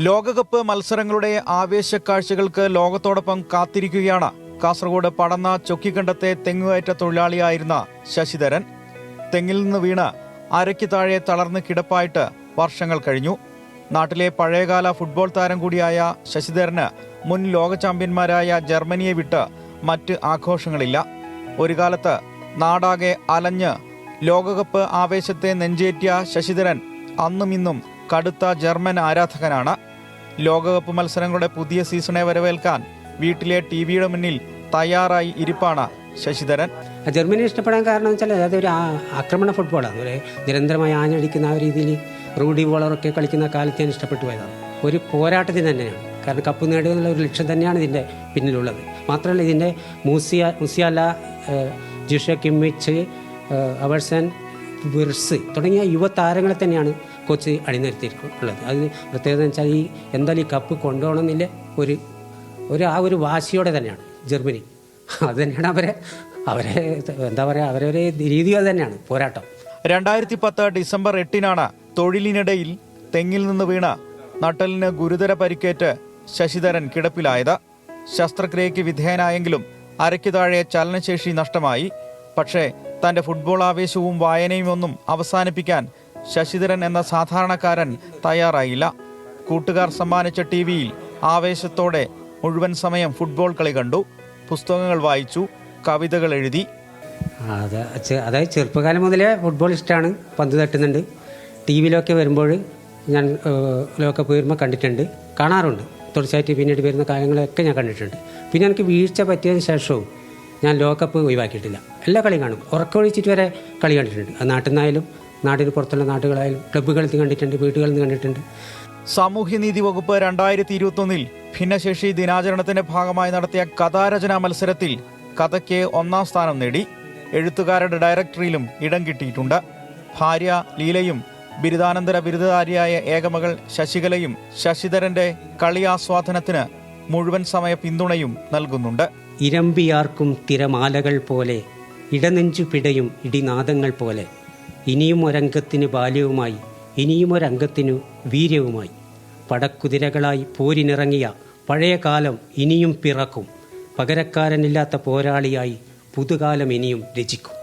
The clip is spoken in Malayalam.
ലോകകപ്പ് മത്സരങ്ങളുടെ ആവേശക്കാഴ്ചകൾക്ക് ലോകത്തോടൊപ്പം കാത്തിരിക്കുകയാണ് കാസർഗോഡ് പടന്ന ചൊക്കിക്കണ്ടത്തെ തെങ്ങുകയറ്റ തൊഴിലാളിയായിരുന്ന ശശിധരൻ. തെങ്ങിൽ നിന്ന് വീണ് അരയ്ക്ക് താഴെ തളർന്ന് കിടപ്പായിട്ട് വർഷങ്ങൾ കഴിഞ്ഞു. നാട്ടിലെ പഴയകാല ഫുട്ബോൾ താരം കൂടിയായ ശശിധരന് മുൻ ലോക ചാമ്പ്യന്മാരായ ജർമ്മനിയെ വിട്ട് മറ്റ് ആഘോഷങ്ങളില്ല. ഒരു കാലത്ത് നാടാകെ അലഞ്ഞ് ലോകകപ്പ് ആവേശത്തെ നെഞ്ചേറ്റിയ ശശിധരൻ അന്നും ഇന്നും കടുത്ത ജർമ്മൻ ആരാധകനാണ്. ലോകകപ്പ് മത്സരങ്ങളുടെ പുതിയ സീസണെ വരവേൽക്കാൻ വീട്ടിലെ ടിവിയുടെ മുന്നിൽ തയ്യാറായി ഇരിപ്പാണ് ശശിധരൻ. ജർമ്മനി ഇഷ്ടപ്പെടാൻ കാരണം വെച്ചാൽ അതൊരു ആക്രമണ ഫുട്ബോളാണ്. ഒരു നിരന്തരമായി ആഞ്ഞടിക്കുന്ന ആ രീതിയിൽ റൂഡി ബോളറൊക്കെ കളിക്കുന്ന കാലത്ത് ഞാൻ ഇഷ്ടപ്പെട്ടു പോയതാണ്. ഒരു പോരാട്ടത്തിന് തന്നെയാണ്. കാരണം കപ്പ് നേടുക എന്നുള്ള ഒരു ലക്ഷ്യം തന്നെയാണ് ഇതിൻ്റെ പിന്നിലുള്ളത്. മാത്രമല്ല ഇതിൻ്റെ മുസിയാല, ജിഷ കിമ്മിച്ച്, അവർസൻ, വിർസ് തുടങ്ങിയ യുവതാരങ്ങളെ തന്നെയാണ് കോച്ച് അണിനിരത്തിയിട്ടുള്ളത്. അത് പ്രത്യേകത വെച്ചാൽ എന്തായാലും ഈ കപ്പ് കൊണ്ടുപോകണമെന്നില്ല ഒരു വാശിയോടെ തന്നെയാണ് ജർമ്മനി. അത് തന്നെയാണ് അവരെ എന്താ പറയുക, അവരൊരു രീതി അത് തന്നെയാണ് പോരാട്ടം. 2010 ഡിസംബർ 8 തൊഴിലിനിടയിൽ തെങ്ങിൽ നിന്ന് വീണ നട്ടലിന് ഗുരുതര പരിക്കേറ്റ് ശശിധരൻ കിടപ്പിലായത്. ശസ്ത്രക്രിയയ്ക്ക് വിധേയനായെങ്കിലും അരയ്ക്ക് താഴെ ചലനശേഷി നഷ്ടമായി. പക്ഷേ തന്റെ ഫുട്ബോൾ ആവേശവും വായനയും ഒന്നും അവസാനിപ്പിക്കാൻ ശശിധരൻ എന്ന സാധാരണക്കാരൻ തയ്യാറായില്ല. കൂട്ടുകാർ സമ്മാനിച്ച ടിവിയിൽ ആവേശത്തോടെ മുഴുവൻ സമയം ഫുട്ബോൾ കളി കണ്ടു. പുസ്തകങ്ങൾ വായിച്ചു, കവിതകൾ എഴുതി. അതായത് ചെറുപ്പകാലം മുതലേ ഫുട്ബോൾ ഇഷ്ടമാണ്. പന്ത് തട്ടുന്നുണ്ട്. ടി വിയിലൊക്കെ വരുമ്പോൾ ഞാൻ ലോകകപ്പ് വരുമ്പോൾ കണ്ടിട്ടുണ്ട്, കാണാറുണ്ട്. തുടർച്ചയായിട്ട് പിന്നീട് വരുന്ന കാര്യങ്ങളൊക്കെ ഞാൻ കണ്ടിട്ടുണ്ട്. പിന്നെ എനിക്ക് വീഴ്ച പറ്റിയതിന് ശേഷവും ഞാൻ ലോകകപ്പ് ഒഴിവാക്കിയിട്ടില്ല. എല്ലാ കളിയും കാണും. ഉറക്കമൊഴിച്ചിട്ട് വരെ കളി കണ്ടിട്ടുണ്ട്. അത് നാട്ടിൽ നിന്നായാലും നാടിന് പുറത്തുള്ള നാടുകളായാലും ക്ലബ്ബുകളിൽ നിന്ന് കണ്ടിട്ടുണ്ട്, വീടുകളിൽ നിന്ന് കണ്ടിട്ടുണ്ട്. സാമൂഹ്യനീതി വകുപ്പ് 2021 ഭിന്നശേഷി ദിനാചരണത്തിന്റെ ഭാഗമായി നടത്തിയ കഥാരചനാ മത്സരത്തിൽ കഥയ്ക്ക് 1ാം സ്ഥാനം നേടി. എഴുത്തുകാരുടെ ഡയറക്ടറിയിലും ഇടം കിട്ടിയിട്ടുണ്ട്. ഭാര്യ ലീലയും ബിരുദാനന്തര ബിരുദധാരിയായ ഏകമകൾ ശശികലയും ശശിധരന്റെ കളിയാസ്വാദനത്തിന് മുഴുവൻ സമയ പിന്തുണയും നൽകുന്നുണ്ട്. ഇരമ്പിയാർക്കും തിരമാലകൾ പോലെ, ഇടനെഞ്ചു പിടയും ഇടിനാദങ്ങൾ പോലെ, ഇനിയും ഒരംഗത്തിന് ബാല്യവുമായി, ഇനിയും ഒരംഗത്തിനു വീര്യവുമായി, പടക്കുതിരകളായി പോരിനിറങ്ങിയ പഴയ കാലം ഇനിയും പിറക്കും, പകരക്കാരനില്ലാത്ത പോരാളിയായി പുതുകാലം ഇനിയും രചിക്കും.